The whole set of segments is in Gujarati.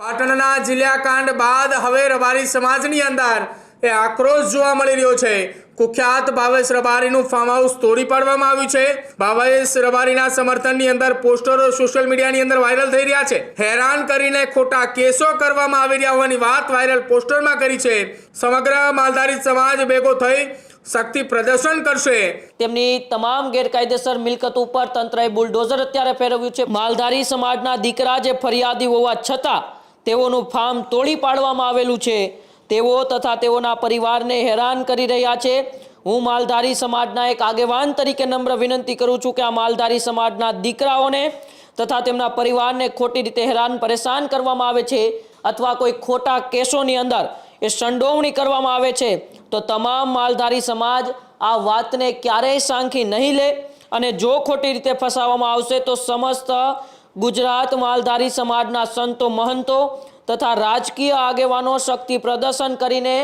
પાટણના જિલ્લાકાંડ બાદ હવે રબારી સમાજની અંદર આક્રોશ જોવા મળી રહ્યો છે। કુખ્યાત ભાવેશ રબારીનું ફાર્મ હાઉસ તોડી પાડવામાં આવ્યું છે। ભાવેશ રબારીના સમર્થનની અંદર પોસ્ટરો સોશિયલ મીડિયાની અંદર વાયરલ થઈ રહ્યા છે। હેરાન કરીને ખોટા કેસો કરવામાં આવી રહ્યા હોવાની વાત વાયરલ પોસ્ટરમાં કરી છે। સમગ્ર માલધારી સમાજ ભેગો થઈ શક્તિ પ્રદર્શન કરશે। તેમની તમામ ગેરકાયદેસર મિલકત ઉપર તંત્રએ બુલડોઝર અત્યારે ફેરવ્યું છે। માલધારી સમાજના દીકરા જે ફરિયાદી હોવા છતાં તેઓનું ફાર્મ તોડી પાડવામાં આવેલું છે। તેઓ તથા તેઓના પરિવારને હેરાન કરી રહ્યા છે। હું માલધારી સમાજના એક આગેવાન તરીકે નમ્ર વિનંતી કરું છું કે આ માલધારી સમાજના દીકરાઓને તથા તેમના પરિવારને ખોટી રીતે હેરાન પરેશાન કરવામાં આવે છે અથવા કોઈ ખોટા કેસોની અંદર એ સંડોવણી કરવામાં આવે છે તો તમામ માલધારી સમાજ આ વાતને ક્યારેય સાંખી નહીં લે અને જો ખોટી રીતે ફસાવવામાં આવશે તો સમસ્ત ગુજરાત માલધારી સમાજના સંતો મહંતો તથા રાજકીય આગેવાનો શક્તિ પ્રદર્શન કરીને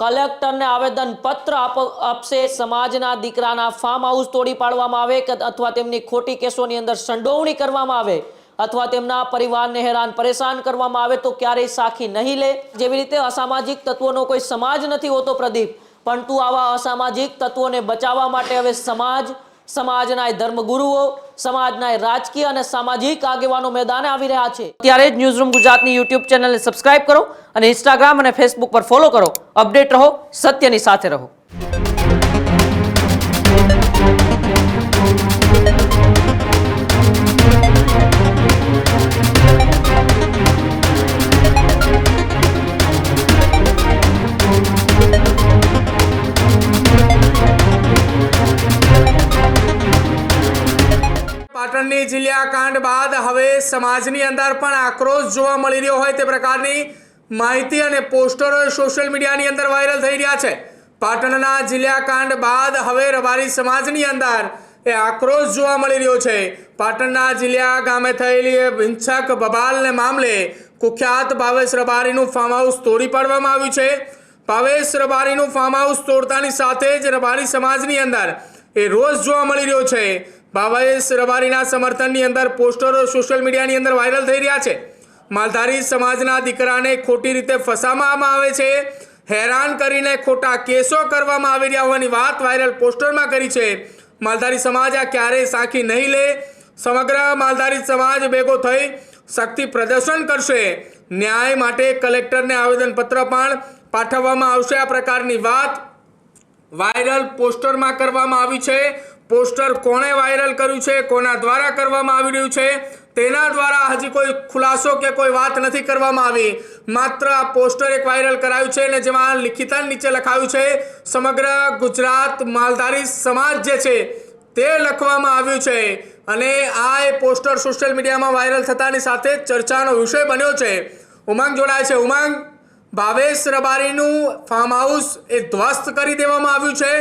કલેક્ટરને આવેદન પત્ર આપશે। સમાજના દીકરાના ફાર્મ હાઉસ તોડી પાડવામાં આવે કે અથવા તેમની ખોટી કેસોની અંદર સંડોવણી કરવામાં આવે અથવા તેમના પરિવારને હેરાન પરેશાન કરવામાં આવે તો ક્યારેય સાખી નહીં લે। જેવી રીતે અસામાજિક તત્વોનો કોઈ સમાજ નથી હોતો પ્રદીપ, પરંતુ આવા અસામાજિક તત્વોને બચાવવા માટે હવે સમાજના ધર્મગુરુઓ, સમાજના રાજકીય અને સામાજિક આગેવાનો મેદાને આવી રહ્યા છે। ત્યારે જ ન્યૂઝરૂમ ગુજરાતની યુટ્યુબ ચેનલને સબસ્ક્રાઇબ કરો અને ઇન્સ્ટાગ્રામ અને ફેસબુક પર ફોલો કરો। અપડેટ રહો, સત્યની સાથે રહો। પાટણની જિલ્લાકાંડ બાદ હવે સમાજની અંદર પણ આક્રોશ જોવા મળી રહ્યો હોય તે પ્રકારની માહિતી અને પોસ્ટરો સોશિયલ મીડિયાની અંદર વાયરલ થઈ રહ્યા છે। પાટણના જિલ્લાકાંડ બાદ હવે રબારી સમાજની અંદર આક્રોશ જોવા મળી રહ્યો છે। પાટણના જિલ્લા ગામે થયેલી હિંસક બબાલને મામલે કુખ્યાત ભાવેશ રબારીનું ફાર્મ હાઉસ તોડી પાડવામાં આવ્યું છે। ભાવેશ રબારીનું ફાર્મ હાઉસ તોડતાની સાથે જ રબારી સમાજની અંદર રોષ જોવા મળી રહ્યો છે। ભાવેશ રબારીના સમર્થનની અંદર પોસ્ટરો સોશિયલ મીડિયાની અંદર વાયરલ થઈ રહ્યા છે। માલધારી સમાજના દીકરાને ખોટી રીતે ફસાવવામાં આવે છે, હેરાન કરીને ખોટા કેસો કરવામાં આવી રહ્યા હોવાની વાત વાયરલ પોસ્ટરમાં કરી છે। માલધારી સમાજ આ ક્યારેય સાંખી નહીં લે। સમગ્ર માલધારી સમાજ ભેગો થઈ શક્તિ પ્રદર્શન કરશે। ન્યાય માટે કલેક્ટરને આવેદનપત્ર પણ પાઠવવામાં આવશે। આ પ્રકારની વાત વાયરલ પોસ્ટરમાં કરવામાં આવી છે। પોસ્ટર કોણે વાયરલ કર્યું છે, કોના દ્વારા કરવામાં આવી રહ્યું છે તેના દ્વારા હજી કોઈ ખુલાસો કે કોઈ વાત નથી કરવામાં આવી। માત્ર આ પોસ્ટર એક વાયરલ કરાયું છે અને જેમાં લિખિતન નીચે લખાયું છે સમગ્ર ગુજરાત માલધારી સમાજ જે છે તે લખવામાં આવ્યું છે અને આ એ પોસ્ટર સોશિયલ મીડિયામાં વાયરલ થતાની સાથે ચર્ચાનો વિષય બન્યો છે। ઉમંગ જોડાય છે। ઉમંગ, ભાવેશ રબારીનું ફાર્મ હાઉસ એ ધ્વસ્ત કરી દેવામાં આવ્યું છે।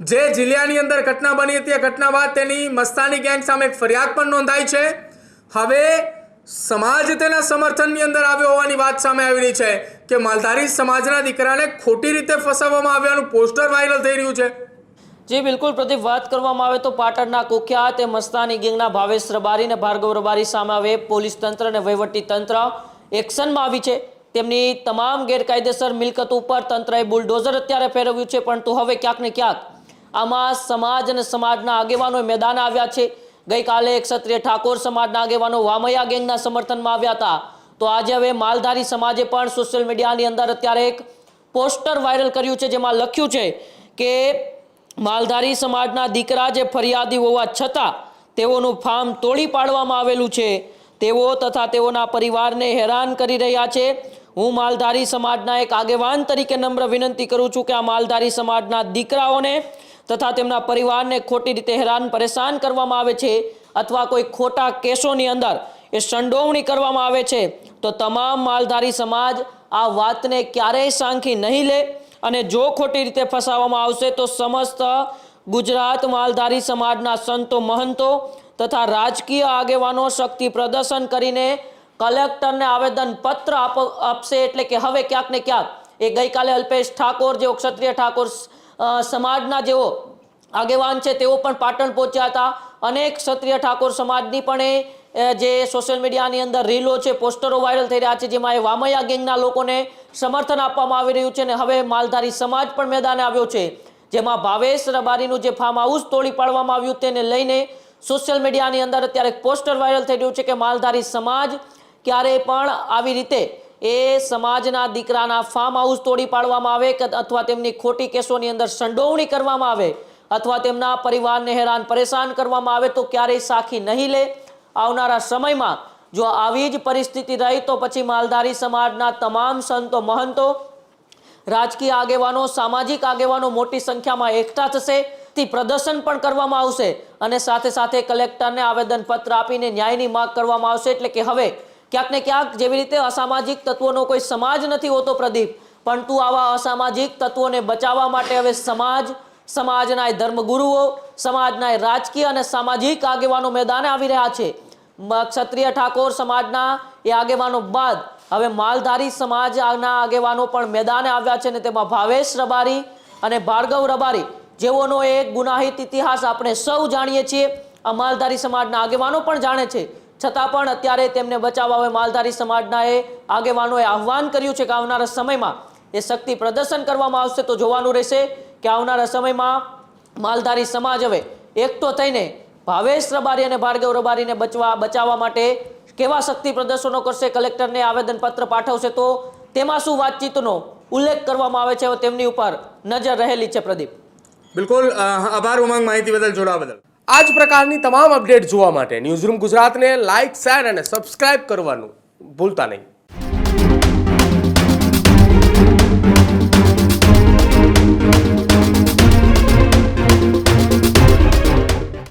જે જિલ્લાની અંદર ઘટના બની હતી, ઘટના બાદ તેની મસ્તાની ગેંગ સામે એક ફરિયાદ પણ નોંધાઈ છે। હવે સમાજ તેના સમર્થનની અંદર આવ્યો હોવાની વાત સામે આવી રહી છે કે માલધારી સમાજના દીકરાને ખોટી રીતે ફસાવવામાં આવ્યાનું પોસ્ટર વાયરલ થઈ રહ્યું છે। જી બિલકુલ પ્રદીપ, વાત કરવામાં આવે તો પાટણના કુખ્યાત મસ્તાની ગેંગના ભાવેશ રબારી અને ભાર્ગવ રબારી સામે હવે પોલીસ તંત્ર અને વહીવટી તંત્ર એક્શનમાં આવી છે। તેમની તમામ ગેરકાયદેસર મિલકત ઉપર તંત્રએ બુલડોઝર અત્યારે ફેરવ્યું છે, પરંતુ હવે ક્યાંક ને ક્યાંક આમાં સમાજ અને સમાજના આગેવાનો મેદાને આવ્યા છે। ગઈકાલે ક્ષત્રિય ઠાકોર સમાજના આગેવાનો વામૈયા ગેંગના સમર્થનમાં આવ્યા હતા, તો આજે હવે માલધારી સમાજે પણ સોશિયલ મીડિયાની અંદર અત્યારે એક પોસ્ટર વાયરલ કર્યું છે જેમાં લખ્યું છે કે માલધારી સમાજના દીકરા જે ફરિયાદી હોવા છતાં તેઓનું ફાર્મ તોડી પાડવામાં આવેલું છે। તેઓ તથા તેઓના પરિવારને હેરાન કરી રહ્યા છે। હું માલધારી સમાજના એક આગેવાન તરીકે નમ્ર વિનંતી કરું છું કે આ માલધારી સમાજના દીકરાઓને તથા તેમના પરિવારને ખોટી રીતે હેરાન પરેશાન કરવામાં આવે છે અથવા કોઈ ખોટા કેસોની અંદર એ સંડોવણી કરવામાં આવે છે તો તમામ માલધારી સમાજ આ વાતને ક્યારેય સાંખી નહીં લે અને જો ખોટી રીતે ફસાવવામાં આવશે તો સમસ્ત ગુજરાત માલધારી સમાજના સંતો મહંતો તથા રાજકીય આગેવાનો શક્તિ પ્રદર્શન કરીને કલેક્ટરને આવેદન પત્ર આપશે। એટલે કે હવે ક્યાંક ને ક્યાંક એ ગઈકાલે અલ્પેશ ઠાકોર જેઓ ક્ષત્રિય ઠાકોર સમાજના જેઓ આગેવાન છે તેઓ પણ પાટણ પહોંચ્યા હતા। અનેક ક્ષત્રિય ઠાકોર સમાજની પણ જે સોશિયલ મીડિયાની અંદર રીલો છે, પોસ્ટરો વાયરલ થઈ રહ્યા છે, જેમાં એ વામૈયા ગેંગના લોકોને સમર્થન આપવામાં આવી રહ્યું છે અને હવે માલધારી સમાજ પણ મેદાને આવ્યો છે, જેમાં ભાવેશ રબારીનું જે ફાર્મ હાઉસ તોડી પાડવામાં આવ્યું તેને લઈને સોશિયલ મીડિયાની અંદર અત્યારે એક પોસ્ટર વાયરલ થઈ રહ્યું છે કે માલધારી સમાજ ક્યારેય પણ આવી રીતે એ સમાજના દીકરાના ફાર્મ હાઉસ તોડી પાડવામાં આવે કે અથવા તેમની ખોટી કેસોની અંદર સંડોવણી કરવામાં આવે અથવા તેમના પરિવારને હેરાન પરેશાન કરવામાં આવે તો ક્યારેય સાખી નહીં લે. આવનારા સમયમાં જો આવી જ પરિસ્થિતિ રહી તો પછી માલધારી સમાજના તમામ સંતો, મહંતો, રાજકીય આગેવાનો, સામાજિક આગેવાનો મોટી સંખ્યામાં એકઠા થશે. પ્રદર્શન પણ કરવામાં આવશે અને સાથે સાથે કલેક્ટરને આવેદનપત્ર આપીને ન્યાયની માંગ કરવામાં આવશે. એટલે કે હવે ક્યાંક ને ક્યાંક જેવી રીતે અસામાજિક તત્વોનો કોઈ સમાજ નથી હોતો પ્રદીપ, પરંતુ આવા અસામાજિક તત્વોને બચાવવા માટે હવે સમાજના ધર્મગુરુઓ, સમાજના રાજકીય અને સામાજિક આગેવાનો મેદાને આવી રહ્યા છે. ક્ષત્રિય ઠાકોર સમાજના એ આગેવાનો બાદ હવે માલધારી સમાજના આગેવાનો પણ મેદાને આવ્યા છે અને તેમાં ભાવેશ રબારી અને ભાર્ગવ રબારી જેઓનો એક ગુનાહિત ઇતિહાસ આપણે સૌ જાણીએ છીએ, આ માલધારી સમાજના આગેવાનો પણ જાણે છે, છતાં પણ અત્યારે તેમને બચાવવા હવે માલધારી સમાજના એ આગેવાનોએ આહ્વાન કર્યું છે કે આવનારા સમયમાં એ શક્તિ પ્રદર્શન કરવામાં આવશે. તો જોવાનું રહેશે કે આવનારા સમયમાં માલધારી સમાજ હવે એકઠો થઈને ભાવેશ રબારી અને ભાર્ગવ રબારીને બચાવવા માટે કેવા શક્તિ પ્રદર્શનો કરશે, કલેક્ટરને આવેદનપત્ર પાઠવશે તો તેમાં શું વાતચીતનો ઉલ્લેખ કરવામાં આવે છે તેમની ઉપર નજર રહેલી છે. પ્રદીપ, બિલકુલ આભાર ઉમંગ, માહિતી બદલ, જોડાવા બદલ. આ જ પ્રકારની તમામ અપડેટ જોવા માટે ન્યૂઝરૂમ ગુજરાતને લાઇક, શેર અને સબસ્ક્રાઇબ કરવાનું ભૂલતા નહીં.